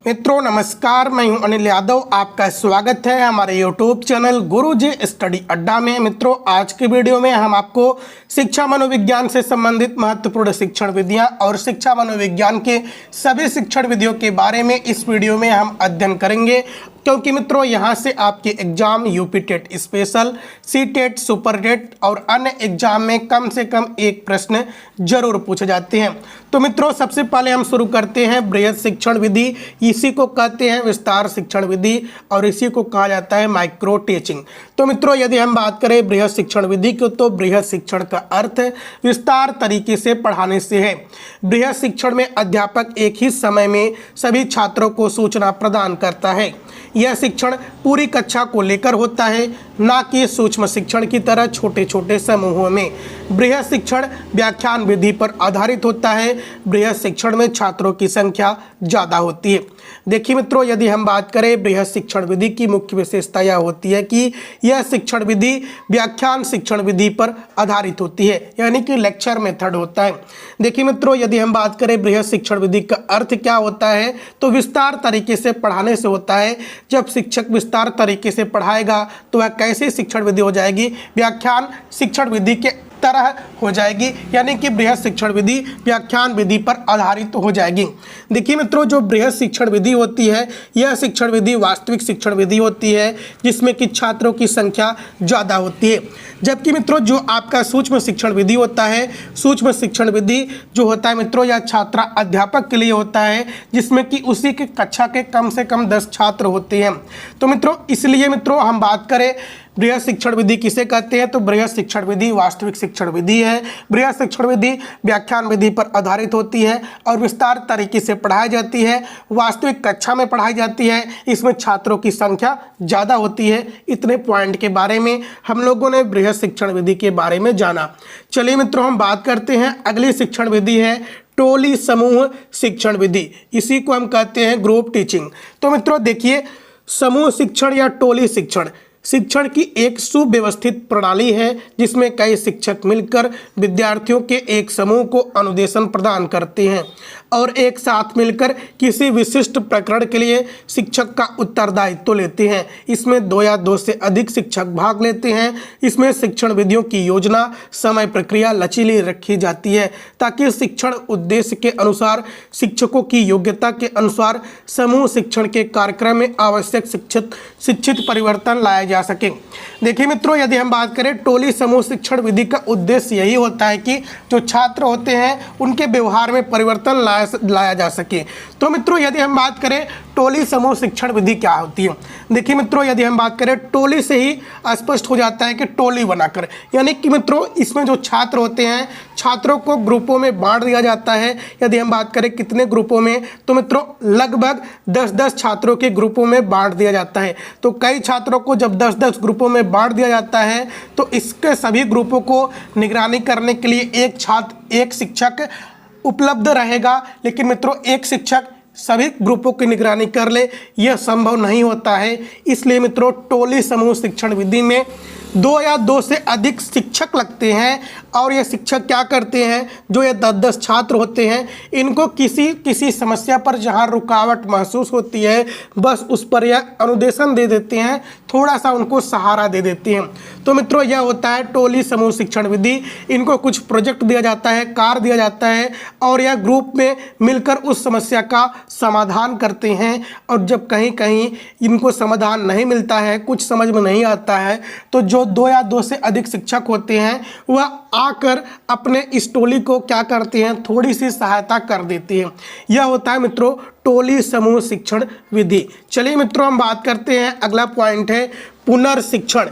मित्रों नमस्कार, मैं हूं अनिल यादव। आपका स्वागत है हमारे YouTube चैनल गुरुजी स्टडी अड्डा में। मित्रों आज की वीडियो में हम आपको शिक्षा मनोविज्ञान से संबंधित महत्वपूर्ण शिक्षण विधियां और शिक्षा मनोविज्ञान के सभी शिक्षण विधियों के बारे में इस वीडियो में हम अध्ययन करेंगे, क्योंकि मित्रों यहाँ से आपके exam UP TET special, C TET, super TET और अन्य एग्जाम में कम से कम एक प्रश्न जरूर पूछे जाते हैं। तो मित्रों सबसे पहले हम शुरू करते हैं बृहद शिक्षण विधि। इसी को कहते हैं विस्तार शिक्षण विधि और इसी को कहा जाता है माइक्रो टीचिंग। तो मित्रों यदि हम बात करें बृहद शिक्षण विधि की, तो बृहद शिक्षण का अर्थ विस्तार तरीके से पढ़ाने से है। बृहद शिक्षण में अध्यापक एक ही समय में सभी छात्रों को सूचना प्रदान करता है। यह शिक्षण पूरी कक्षा को लेकर होता है, ना कि सूक्ष्म शिक्षण की तरह छोटे छोटे समूहों में। बृहद शिक्षण व्याख्यान विधि पर आधारित होता है। बृहद शिक्षण में छात्रों की संख्या ज़्यादा होती है। देखिए मित्रों यदि हम बात करें बृहद शिक्षण विधि की मुख्य विशेषता यह होती है कि यह शिक्षण विधि व्याख्यान शिक्षण विधि पर आधारित होती है, यानी कि लेक्चर मेथड होता है। देखिए मित्रों यदि हम बात करें बृहद शिक्षण विधि का अर्थ क्या होता है, तो विस्तार तरीके से पढ़ाने से होता है। जब शिक्षक विस्तार तरीके से पढ़ाएगा तो वह कैसे शिक्षण विधि हो जाएगी, व्याख्यान शिक्षण विधि के तरह हो जाएगी, यानी कि बृहद शिक्षण विधि व्याख्यान विधि पर आधारित हो जाएगी। देखिए मित्रों जो बृहद शिक्षण विधि होती है यह शिक्षण विधि वास्तविक शिक्षण विधि होती है, जिसमें कि छात्रों की संख्या ज़्यादा होती है। जबकि मित्रों जो आपका सूक्ष्म शिक्षण विधि होता है, सूक्ष्म शिक्षण विधि जो होता है मित्रों यह छात्र अध्यापक के लिए होता है, जिसमें कि उसी के कक्षा के कम से कम 10 छात्र होते हैं। तो मित्रों इसलिए मित्रों हम बात करें बृहद शिक्षण विधि किसे कहते हैं, तो बृहद शिक्षण विधि वास्तविक शिक्षण विधि है। बृहद शिक्षण विधि व्याख्यान विधि पर आधारित होती है और विस्तार तरीके से पढ़ाई जाती है, वास्तविक कक्षा में पढ़ाई जाती है। इसमें छात्रों की संख्या ज़्यादा होती है। इतने पॉइंट के बारे में हम लोगों ने बृहद शिक्षण विधि के बारे में जाना। चलिए मित्रों हम बात करते हैं अगली शिक्षण विधि है टोली समूह शिक्षण विधि। इसी को हम कहते हैं ग्रुप टीचिंग। तो मित्रों देखिए समूह शिक्षण या टोली शिक्षण शिक्षण की एक सुव्यवस्थित प्रणाली है, जिसमें कई शिक्षक मिलकर विद्यार्थियों के एक समूह को अनुदेशन प्रदान करते हैं और एक साथ मिलकर किसी विशिष्ट प्रकरण के लिए शिक्षक का उत्तरदायित्व लेते हैं। इसमें 2 या 2 से अधिक शिक्षक भाग लेते हैं। इसमें शिक्षण विधियों की योजना, समय प्रक्रिया लचीली रखी जाती है, ताकि शिक्षण उद्देश्य के अनुसार, शिक्षकों की योग्यता के अनुसार समूह शिक्षण के कार्यक्रम में आवश्यक शिक्षित परिवर्तन लाया जा सके। देखिए मित्रों यदि हम बात करें टोली समूह शिक्षण विधि का उद्देश्य यही होता है कि जो छात्र होते हैं उनके व्यवहार में परिवर्तन लाया जा सके। तो मित्रों यदि हम बात करें टोली समूह शिक्षण विधि क्या होती है, देखिए मित्रों यदि हम बात करें टोली से ही स्पष्ट हो जाता है कि टोली बनाकर, यानी कि मित्रों इसमें जो छात्र होते हैं छात्रों को ग्रुपों में बांट दिया जाता है। यदि हम बात करें कितने ग्रुपों में, तो मित्रों लगभग 10-10 छात्रों के ग्रुपों में बांट दिया जाता है। तो कई छात्रों को जब 10-10 ग्रुपों में बांट दिया जाता है तो इसके सभी ग्रुपों को निगरानी करने के लिए एक शिक्षक उपलब्ध रहेगा। लेकिन मित्रों एक शिक्षक सभी ग्रुपों की निगरानी कर ले यह संभव नहीं होता है। इसलिए मित्रों टोली समूह शिक्षण विधि में 2 या 2 से अधिक शिक्षक लगते हैं और ये शिक्षक क्या करते हैं, जो ये 10-10 छात्र होते हैं इनको किसी समस्या पर जहाँ रुकावट महसूस होती है बस उस पर यह अनुदेशन दे देते हैं, थोड़ा सा उनको सहारा दे देते हैं। तो मित्रों यह होता है टोली समूह शिक्षण विधि। इनको कुछ प्रोजेक्ट दिया जाता है, कार्य दिया जाता है और यह ग्रुप में मिलकर उस समस्या का समाधान करते हैं। और जब कहीं कहीं इनको समाधान नहीं मिलता है, कुछ समझ में नहीं आता है, तो जो 2 या 2 से अधिक शिक्षक होते हैं वह आकर अपने इस टोली को क्या करते हैं, थोड़ी सी सहायता कर देते हैं। यह होता है मित्रों टोली समूह शिक्षण विधि। चलिए मित्रों हम बात करते हैं, अगला पॉइंट है पुनर्शिक्षण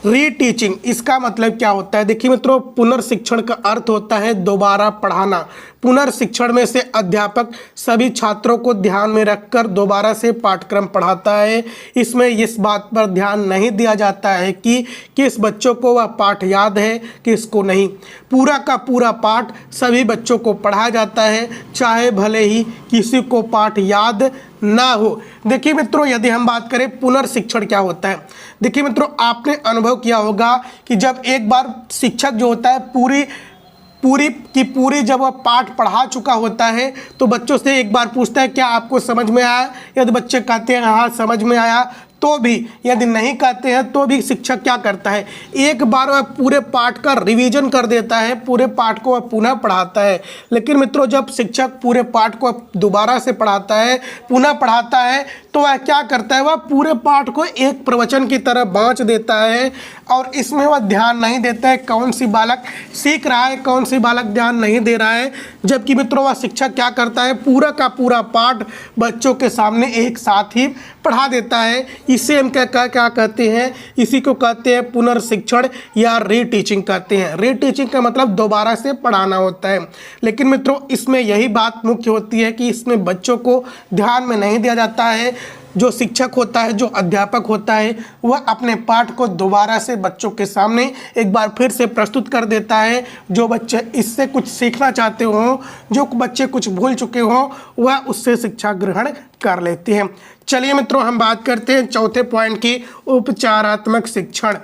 रीटीचिंग। इसका मतलब क्या होता है, देखिए मित्रों पुनर्शिक्षण का अर्थ होता है दोबारा पढ़ाना। पुनर्शिक्षण में से अध्यापक सभी छात्रों को ध्यान में रखकर दोबारा से पाठ्यक्रम पढ़ाता है। इसमें इस बात पर ध्यान नहीं दिया जाता है कि किस बच्चों को वह पाठ याद है किसको नहीं। पूरा का पूरा पाठ सभी बच्चों को पढ़ाया जाता है, चाहे भले ही किसी को पाठ याद ना हो। देखिए मित्रों यदि हम बात करें पुनर्शिक्षण क्या होता है, देखिए मित्रों आपने अनुभव किया होगा कि जब एक बार शिक्षक जो होता है पूरी की पूरी जब वह पाठ पढ़ा चुका होता है तो बच्चों से एक बार पूछता है क्या आपको समझ में आया। यदि बच्चे कहते हैं हाँ समझ में आया तो भी, यदि नहीं कहते हैं तो भी शिक्षक क्या करता है, एक बार वह पूरे पाठ का रिवीजन कर देता है, पूरे पाठ को वह पुनः पढ़ाता है। लेकिन मित्रों जब शिक्षक पूरे पाठ को दोबारा से पढ़ाता है, पुनः पढ़ाता है, तो वह क्या करता है, वह पूरे पाठ को एक प्रवचन की तरह बाँच देता है और इसमें वह ध्यान नहीं देता है कौन सी बालक सीख रहा है, कौन सी बालक ध्यान नहीं दे रहा है। जबकि मित्रों वह शिक्षक क्या करता है, पूरा का पूरा पाठ बच्चों के सामने एक साथ ही पढ़ा देता है। इसे हम क्या कहते हैं, इसी को कहते हैं पुनर्शिक्षण या रीटीचिंग कहते हैं। रीटीचिंग का मतलब दोबारा से पढ़ाना होता है। लेकिन मित्रों इसमें यही बात मुख्य होती है कि इसमें बच्चों को ध्यान में नहीं दिया जाता है। जो शिक्षक होता है, जो अध्यापक होता है, वह अपने पाठ को दोबारा से बच्चों के सामने एक बार फिर से प्रस्तुत कर देता है। जो बच्चे इससे कुछ सीखना चाहते हों, जो बच्चे कुछ भूल चुके हों, वह उससे शिक्षा ग्रहण कर लेते हैं। चलिए मित्रों हम बात करते हैं चौथे पॉइंट की, उपचारात्मक शिक्षण,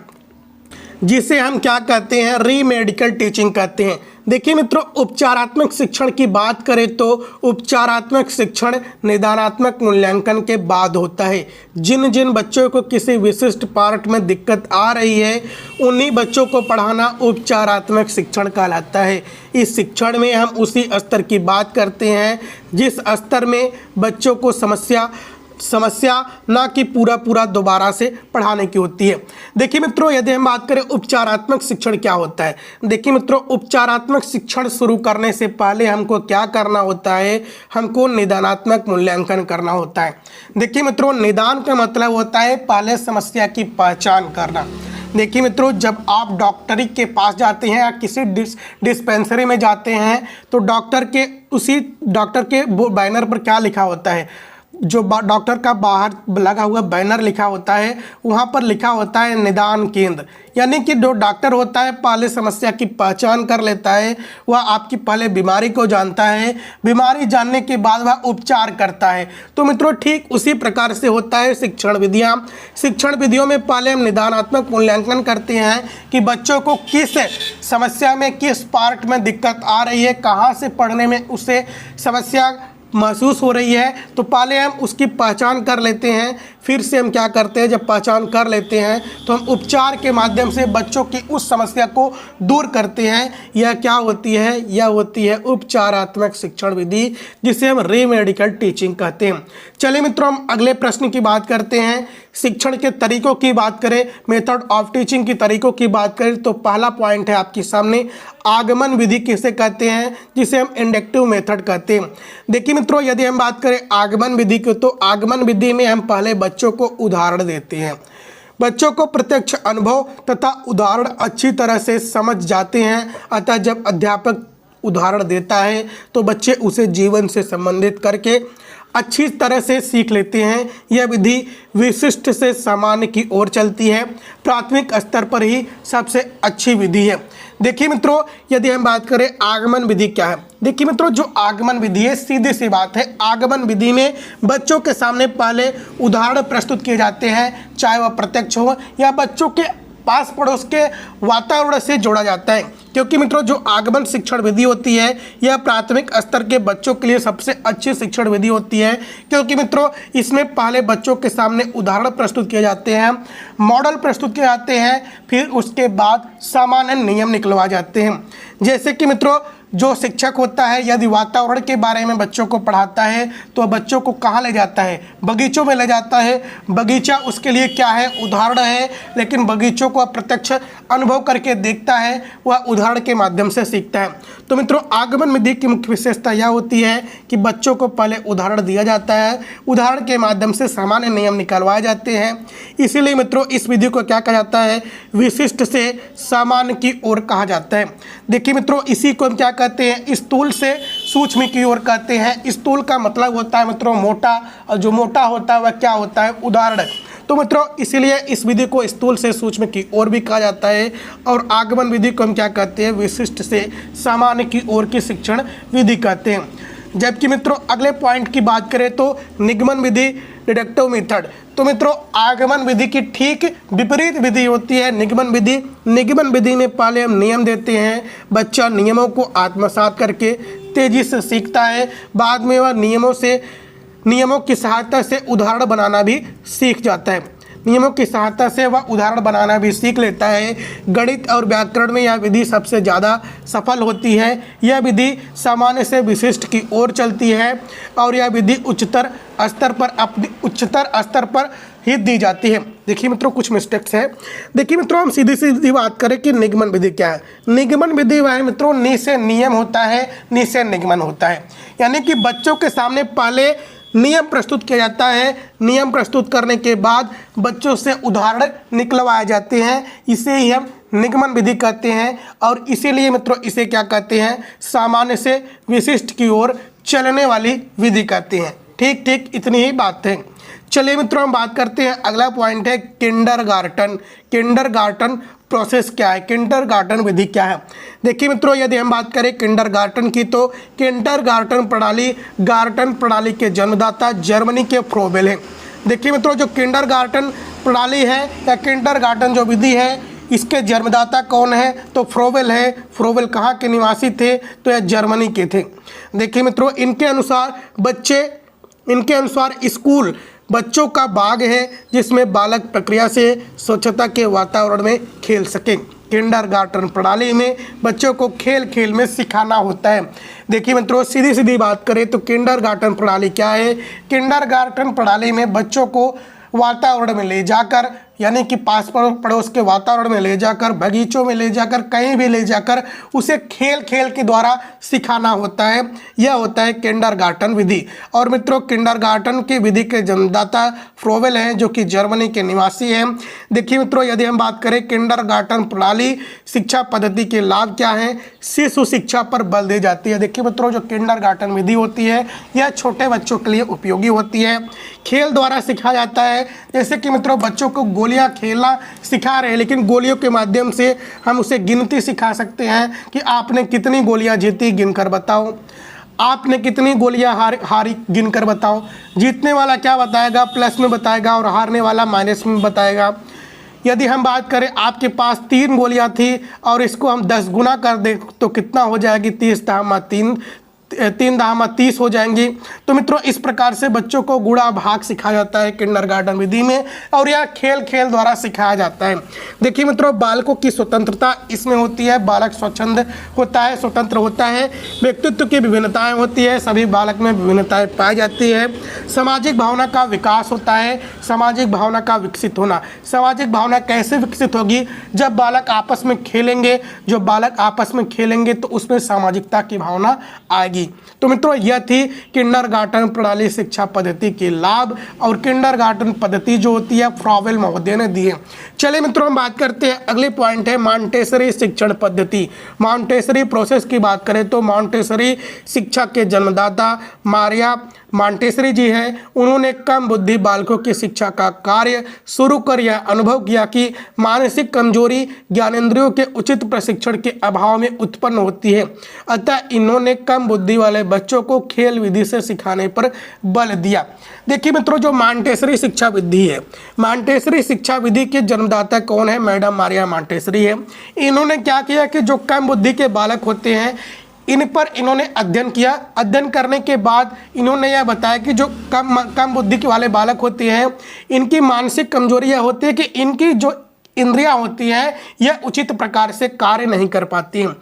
जिसे हम क्या कहते हैं, रीमेडिकल टीचिंग कहते हैं। देखिए मित्रों उपचारात्मक शिक्षण की बात करें तो उपचारात्मक शिक्षण निदानात्मक मूल्यांकन के बाद होता है। जिन जिन बच्चों को किसी विशिष्ट पार्ट में दिक्कत आ रही है उन्हीं बच्चों को पढ़ाना उपचारात्मक शिक्षण कहलाता है। इस शिक्षण में हम उसी स्तर की बात करते हैं जिस स्तर में बच्चों को समस्या ना कि पूरा दोबारा से पढ़ाने की होती है। देखिए मित्रों यदि हम बात करें उपचारात्मक शिक्षण क्या होता है, देखिए मित्रों उपचारात्मक शिक्षण शुरू करने से पहले हमको क्या करना होता है, हमको निदानात्मक मूल्यांकन करना होता है। देखिए मित्रों निदान का मतलब होता है पहले समस्या की पहचान करना। देखिए मित्रों जब आप डॉक्टरी के पास जाते हैं या किसी डिस्पेंसरी में जाते हैं तो उसी डॉक्टर के बैनर पर क्या लिखा होता है, जो डॉक्टर का बाहर लगा हुआ बैनर लिखा होता है वहाँ पर लिखा होता है निदान केंद्र। यानी कि जो डॉक्टर होता है पहले समस्या की पहचान कर लेता है, वह आपकी पहले बीमारी को जानता है, बीमारी जानने के बाद वह उपचार करता है। तो मित्रों ठीक उसी प्रकार से होता है शिक्षण विधियाँ। शिक्षण विधियों में पहले हम निदानात्मक मूल्यांकन करते हैं कि बच्चों को किस समस्या में, किस पार्ट में दिक्कत आ रही है, कहाँ से पढ़ने में उसे समस्या महसूस हो रही है। तो पहले हम उसकी पहचान कर लेते हैं, फिर से हम क्या करते हैं, जब पहचान कर लेते हैं तो हम उपचार के माध्यम से बच्चों की उस समस्या को दूर करते हैं। यह क्या होती है, यह होती है उपचारात्मक शिक्षण विधि, जिसे हम रीमेडिकल टीचिंग कहते हैं। चलिए मित्रों हम अगले प्रश्न की बात करते हैं। शिक्षण के तरीकों की बात करें, मेथड ऑफ टीचिंग की तरीकों की बात करें तो पहला पॉइंट है आपके सामने आगमन विधि किसे कहते हैं, जिसे हम इंडक्टिव मेथड कहते हैं। देखिए मित्रों यदि हम बात करें आगमन विधि की तो आगमन विधि में हम पहले बच्चों को उदाहरण देते हैं। बच्चों को प्रत्यक्ष अनुभव तथा उदाहरण अच्छी तरह से समझ जाते हैं। अतः जब अध्यापक उदाहरण देता है तो बच्चे उसे जीवन से संबंधित करके अच्छी तरह से सीख लेते हैं। यह विधि विशिष्ट से सामान्य की ओर चलती है, प्राथमिक स्तर पर ही सबसे अच्छी विधि है। देखिए मित्रों यदि हम बात करें आगमन विधि क्या है, देखिए मित्रों जो आगमन विधि है सीधी सी बात है, आगमन विधि में बच्चों के सामने पहले उदाहरण प्रस्तुत किए जाते हैं, चाहे वह प्रत्यक्ष हो या बच्चों के पास पड़ोस के वातावरण से जोड़ा जाता है। क्योंकि मित्रों जो आगमन शिक्षण विधि होती है यह प्राथमिक स्तर के बच्चों के लिए सबसे अच्छी शिक्षण विधि होती है, क्योंकि मित्रों इसमें पहले बच्चों के सामने उदाहरण प्रस्तुत किए जाते हैं, मॉडल प्रस्तुत किए जाते हैं, फिर उसके बाद सामान्य नियम निकलवा जाते हैं। जैसे कि मित्रों जो शिक्षक होता है यदि वातावरण के बारे में बच्चों को पढ़ाता है तो बच्चों को कहाँ ले जाता है, बगीचों में ले जाता है। बगीचा उसके लिए क्या है, उदाहरण है, लेकिन बगीचों को प्रत्यक्ष अनुभव करके देखता है, वह उदाहरण के माध्यम से सीखता है। तो मित्रों आगमन विधि की मुख्य विशेषता यह होती है कि बच्चों को पहले उदाहरण दिया जाता है, उदाहरण के माध्यम से सामान्य नियम निकलवाए जाते हैं। इसीलिए मित्रों इस विधि को क्या कहा जाता है, विशिष्ट से सामान्य की ओर कहा जाता है। देखिए मित्रों इसी को हम क्या कहते हैं, स्थूल से सूक्ष्म की ओर कहते हैं। स्थूल का मतलब होता है मित्रों मोटा, और जो मोटा होता है वह क्या होता है, उदाहरण। तो मित्रों इसीलिए इस विधि को स्थूल से सूक्ष्म की ओर भी कहा जाता है, और आगमन विधि को हम क्या कहते हैं, विशिष्ट से सामान्य की ओर की शिक्षण विधि कहते हैं। जबकि मित्रों अगले पॉइंट की बात करें तो निगमन विधि, डिडक्टिव मेथड। तो मित्रों आगमन विधि की ठीक विपरीत विधि होती है निगमन विधि। निगमन विधि में पहले हम नियम देते हैं, बच्चा नियमों को आत्मसात करके तेजी से सीखता है, बाद में वह नियमों की सहायता से उदाहरण बनाना भी सीख जाता है। नियमों की सहायता से वह उदाहरण बनाना भी सीख लेता है। गणित और व्याकरण में यह विधि सबसे ज़्यादा सफल होती है। यह विधि सामान्य से विशिष्ट की ओर चलती है और यह विधि उच्चतर स्तर पर ही दी जाती है। देखिए मित्रों कुछ मिस्टेक्स है। देखिए मित्रों हम सीधी सीधी बात करें कि निगमन विधि क्या है। निगमन विधि वह है मित्रों, नि से नियम होता है, नि से निगमन होता है। यानी कि बच्चों के सामने पहले नियम प्रस्तुत किया जाता है, नियम प्रस्तुत करने के बाद बच्चों से उदाहरण निकलवाए जाते हैं। इसे ही हम निगमन विधि कहते हैं और इसीलिए मित्रों इसे क्या कहते हैं, सामान्य से विशिष्ट की ओर चलने वाली विधि कहते हैं। ठीक इतनी ही बात है। चलिए मित्रों हम बात करते हैं, अगला पॉइंट है किंडरगार्टन। किंडरगार्टन प्रोसेस क्या है, किंडरगार्टन विधि क्या है। देखिए मित्रों यदि हम बात करें किंडरगार्टन की तो किंडरगार्टन प्रणाली के जन्मदाता जर्मनी के फ्रोबेल हैं। देखिए मित्रों जो किंडरगार्टन प्रणाली है या किंडरगार्टन जो विधि है इसके जन्मदाता कौन है, तो फ्रोबेल है। फ्रोबेल कहाँ के निवासी थे, तो यह जर्मनी के थे। देखिए मित्रों इनके अनुसार स्कूल बच्चों का बाग है जिसमें बालक प्रक्रिया से स्वच्छता के वातावरण में खेल सकें। किंडरगार्टन प्रणाली में बच्चों को खेल खेल में सिखाना होता है। देखिए मित्रों सीधी सीधी बात करें तो किंडरगार्टन प्रणाली क्या है। किंडरगार्टन प्रणाली में बच्चों को वातावरण में ले जाकर, यानी कि पास पड़ोस के वातावरण में ले जाकर, बगीचों में ले जाकर, कहीं भी ले जाकर उसे खेल खेल के द्वारा सिखाना होता है। यह होता है किंडरगार्टन विधि। और मित्रों किंडरगार्टन की विधि के जन्मदाता फ्रोबेल हैं जो कि जर्मनी के निवासी हैं। देखिए मित्रों यदि हम बात करें किंडरगार्टन प्रणाली शिक्षा पद्धति के लाभ क्या हैं, शिशु शिक्षा पर बल दी जाती है। देखिए मित्रों जो किंडरगार्टन विधि होती है यह छोटे बच्चों के लिए उपयोगी होती है, खेल द्वारा सिखाया जाता है। जैसे कि मित्रों बच्चों को गोलियां खेलना सिखा रहे हैं, लेकिन गोलियों के माध्यम से हम उसे गिनती सिखा सकते हैं कि आपने कितनी गोलियां जीती गिनकर बताओ, आपने कितनी गोलियां हारी गिनकर बताओ। जीतने वाला क्या बताएगा, प्लस में बताएगा और हारने वाला माइनस में बताएगा। यदि हम बात करें आपके पास 3 गोलियां थी और इसको हम 10 गुना कर दें तो कितना हो जाएगी, 30 दामा 30 हो जाएंगी। तो मित्रों इस प्रकार से बच्चों को गुणा भाग सिखाया जाता है किंडरगार्टन विधि में और यह खेल खेल द्वारा सिखाया जाता है। देखिए मित्रों बालकों की स्वतंत्रता इसमें होती है, बालक स्वच्छंद होता है, स्वतंत्र होता है। व्यक्तित्व की विभिन्नताएं होती है, सभी बालक में विभिन्नताएं पाई जाती है। सामाजिक भावना का विकास होता है, सामाजिक भावना का विकसित होना। सामाजिक भावना कैसे विकसित होगी, जब बालक आपस में खेलेंगे, जो बालक आपस में खेलेंगे तो उसमें सामाजिकता की भावना आएगी। तो मित्रों यह थी किंडरगार्टन प्रणाली शिक्षा पद्धति के लाभ और किंडरगार्टन पद्धति जो होती है फ्रोबेल महोदय ने दी है। चलिए मित्रों हम बात करते हैं, अगले पॉइंट है मॉन्टेसरी शिक्षण पद्धति। मॉन्टेसरी प्रोसेस की बात करें तो मॉन्टेसरी शिक्षा के जन्मदाता मारिया मॉन्टेसरी जी हैं। उन्होंने कम बुद्धि बालकों की शिक्षा का कार्य शुरू कर यह अनुभव किया कि मानसिक कमजोरी ज्ञानेंद्रियों के उचित प्रशिक्षण के अभाव में उत्पन्न होती है। अतः इन्होंने कम बुद्धि वाले बच्चों को खेल विधि से सिखाने पर बल दिया। देखिए मित्रों जो मॉन्टेसरी शिक्षा विधि है, मॉन्टेसरी शिक्षा विधि के जन्मदाता कौन है, मैडम मारिया मॉन्टेसरी है। इन्होंने क्या किया कि जो कम बुद्धि के बालक होते हैं इन पर इन्होंने अध्ययन किया। अध्ययन करने के बाद इन्होंने यह बताया कि जो कम बुद्धि के वाले बालक होते हैं इनकी मानसिक कमजोरी यह होती है कि इनकी जो इंद्रियां होती हैं यह उचित प्रकार से कार्य नहीं कर पाती हैं।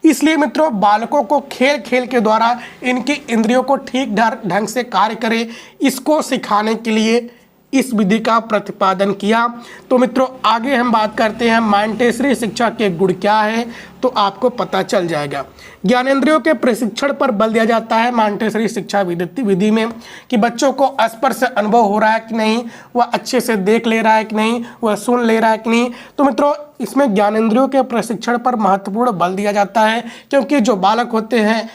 इसलिए मित्रों बालकों को खेल खेल के द्वारा इनकी इंद्रियों को ठीक ढंग से कार्य करे, इसको सिखाने के लिए इस विधि का प्रतिपादन किया। तो मित्रों आगे हम बात करते हैं मॉन्टेसरी शिक्षा के गुण क्या है, तो आपको पता चल जाएगा। ज्ञानेंद्रियों के प्रशिक्षण पर बल दिया जाता है मॉन्टेसरी शिक्षा विधि में कि बच्चों को स्पर्श अनुभव हो रहा है कि नहीं, वह अच्छे से देख ले रहा है कि नहीं, वह सुन ले रहा है कि नहीं। तो मित्रों इसमें ज्ञानेंद्रियों के प्रशिक्षण पर महत्वपूर्ण बल दिया जाता है, क्योंकि जो बालक होते हैं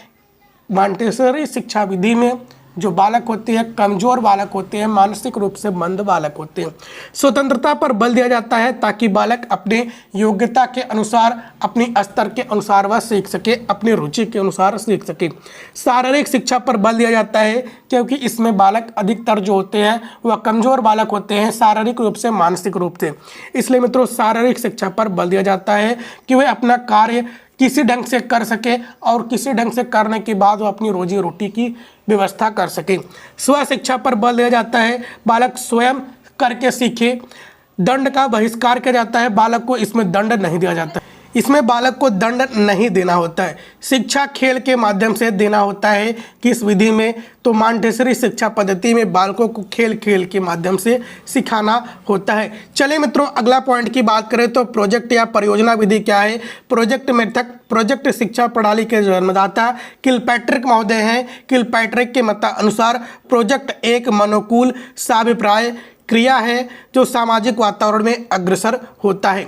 मॉन्टेसरी शिक्षा विधि में जो बालक होते हैं कमजोर बालक होते हैं, मानसिक रूप से मंद बालक होते हैं। स्वतंत्रता पर बल दिया जाता है ताकि बालक अपने योग्यता के अनुसार, अपनी स्तर के अनुसार वह सीख सके, अपनी रुचि के अनुसार सीख सके। शारीरिक शिक्षा पर बल दिया जाता है क्योंकि इसमें बालक अधिकतर जो होते हैं वह कमजोर बालक होते हैं, शारीरिक रूप से, मानसिक रूप से। इसलिए मित्रों शारीरिक शिक्षा पर बल दिया जाता है कि वह अपना कार्य किसी ढंग से कर सके और किसी ढंग से करने के बाद वो अपनी रोजी रोटी की व्यवस्था कर सके। स्व शिक्षा पर बल दिया जाता है, बालक स्वयं करके सीखे। दंड का बहिष्कार किया जाता है, बालक को इसमें दंड नहीं दिया जाता, इसमें बालक को दंड नहीं देना होता है। शिक्षा खेल के माध्यम से देना होता है किस विधि में, तो मॉन्टेसरी शिक्षा पद्धति में बालकों को खेल खेल के माध्यम से सिखाना होता है। चलिए मित्रों अगला पॉइंट की बात करें तो प्रोजेक्ट या परियोजना विधि क्या है। प्रोजेक्ट मेथड, प्रोजेक्ट शिक्षा प्रणाली के जन्मदाता किलपैट्रिक महोदय हैं। किलपैट्रिक के मतानुसार प्रोजेक्ट एक मनोकूल साभिप्राय क्रिया है जो सामाजिक वातावरण में अग्रसर होता है।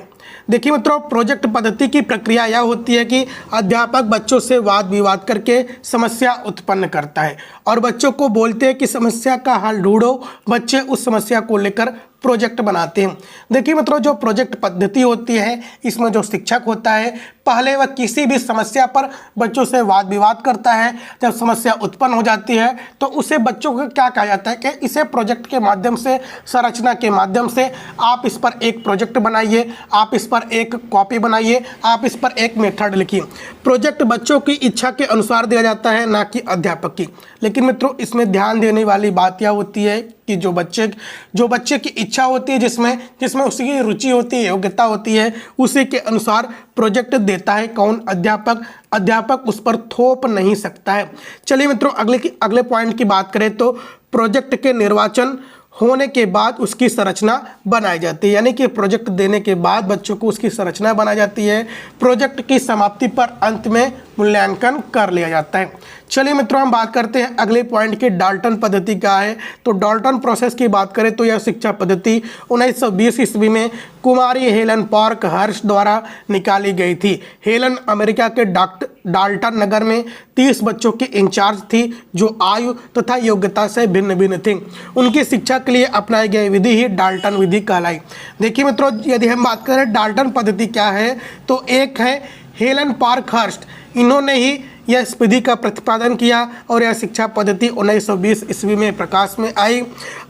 देखिए मित्रों प्रोजेक्ट पद्धति की प्रक्रिया यह होती है कि अध्यापक बच्चों से वाद विवाद करके समस्या उत्पन्न करता है और बच्चों को बोलते हैं कि समस्या का हल ढूंढो। बच्चे उस समस्या को लेकर प्रोजेक्ट बनाते हैं। देखिए मित्रों जो प्रोजेक्ट पद्धति होती है इसमें जो शिक्षक होता है पहले वह किसी भी समस्या पर बच्चों से वाद विवाद करता है। जब समस्या उत्पन्न हो जाती है तो उसे बच्चों को क्या कहा जाता है कि इसे प्रोजेक्ट के माध्यम से, संरचना के माध्यम से आप इस पर एक प्रोजेक्ट बनाइए, आप इस पर एक कॉपी बनाइए, आप इस पर एक मेथड लिखिए। प्रोजेक्ट बच्चों की इच्छा के अनुसार दिया जाता है, ना कि अध्यापक की। लेकिन मित्रों इसमें ध्यान देने वाली बात यह होती है कि जो बच्चे की इच्छा होती है, जिसमें उसकी रुचि होती है, योग्यता होती है, उसी के अनुसार प्रोजेक्ट देता है कौन, अध्यापक उस पर थोप नहीं सकता है। चलिए मित्रों अगले पॉइंट की बात करें तो प्रोजेक्ट के निर्वाचन होने के बाद उसकी संरचना बनाई जाती है, यानी कि प्रोजेक्ट देने के बाद बच्चों को उसकी संरचना बनाई जाती है। प्रोजेक्ट की समाप्ति पर अंत में मूल्यांकन कर लिया जाता है। चलिए मित्रों हम बात करते हैं अगले पॉइंट की, डाल्टन पद्धति क्या है। तो डाल्टन प्रोसेस की बात करें तो यह शिक्षा पद्धति 1920 ईस्वी में कुमारी हेलन पार्क हर्स्ट द्वारा निकाली गई थी। हेलन अमेरिका के डाल्टन नगर में 30 बच्चों की इंचार्ज थी जो आयु तथा योग्यता से भिन्न भिन्न थी। उनकी शिक्षा के लिए अपनाई गई विधि ही डाल्टन विधि कहलाई। देखिए मित्रों यदि हम बात करें डाल्टन पद्धति क्या है तो एक है हेलन पार्क हर्स्ट, इन्होंने ही यह इस विधि का प्रतिपादन किया और यह शिक्षा पद्धति 1920 ईस्वी में प्रकाश में आई।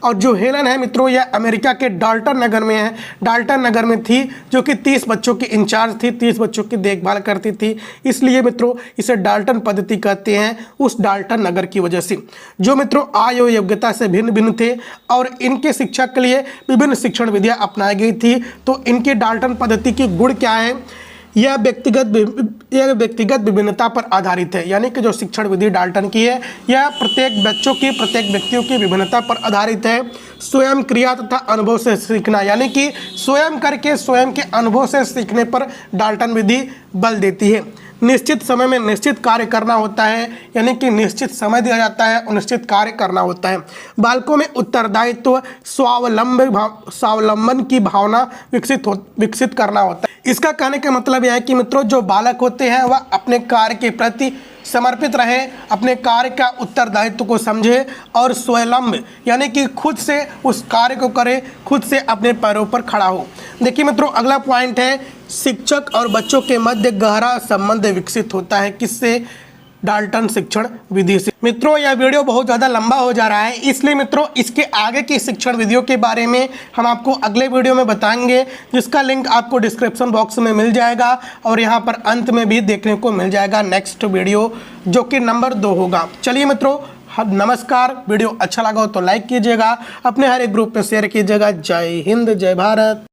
और जो हेलन है मित्रों यह अमेरिका के डाल्टन नगर में है, डाल्टन नगर में थी, जो कि 30 बच्चों की इंचार्ज थी, 30 बच्चों की देखभाल करती थी। इसलिए मित्रों इसे डाल्टन पद्धति कहते हैं उस डाल्टन नगर की वजह से। जो मित्रों आय और योग्यता से भिन्न भिन्न थे और इनके शिक्षा के लिए विभिन्न शिक्षण विधियाँ अपनाई गई थी। तो इनकी डाल्टन पद्धति की गुण क्या है, यह व्यक्तिगत विभिन्नता पर आधारित है, यानी कि जो शिक्षण विधि डाल्टन की है यह प्रत्येक बच्चों की, प्रत्येक व्यक्तियों की विभिन्नता पर आधारित है। स्वयं क्रिया तथा अनुभव से सीखना, यानी कि स्वयं करके, स्वयं के अनुभव से सीखने पर डाल्टन विधि बल देती है। निश्चित समय में निश्चित कार्य करना होता है, यानी कि निश्चित समय दिया जाता है और निश्चित कार्य करना होता है। बालकों में उत्तरदायित्व, स्वावलंबन की भावना विकसित करना होता है। इसका कहने का मतलब यह है कि मित्रों जो बालक होते हैं वह अपने कार्य के प्रति समर्पित रहे, अपने कार्य का उत्तरदायित्व को समझे और स्वावलंब यानी कि खुद से उस कार्य को करे, खुद से अपने पैरों पर खड़ा हो। देखिए मित्रों अगला पॉइंट है शिक्षक और बच्चों के मध्य गहरा संबंध विकसित होता है, किससे, डाल्टन शिक्षण विधि से। मित्रों यह वीडियो बहुत ज़्यादा लंबा हो जा रहा है, इसलिए मित्रों इसके आगे की शिक्षण विधियों के बारे में हम आपको अगले वीडियो में बताएंगे, जिसका लिंक आपको डिस्क्रिप्शन बॉक्स में मिल जाएगा और यहाँ पर अंत में भी देखने को मिल जाएगा नेक्स्ट वीडियो, जो कि नंबर 2 होगा। चलिए मित्रों नमस्कार, वीडियो अच्छा लगा हो तो लाइक कीजिएगा, अपने हर एक ग्रुप में शेयर कीजिएगा। जय हिंद, जय भारत।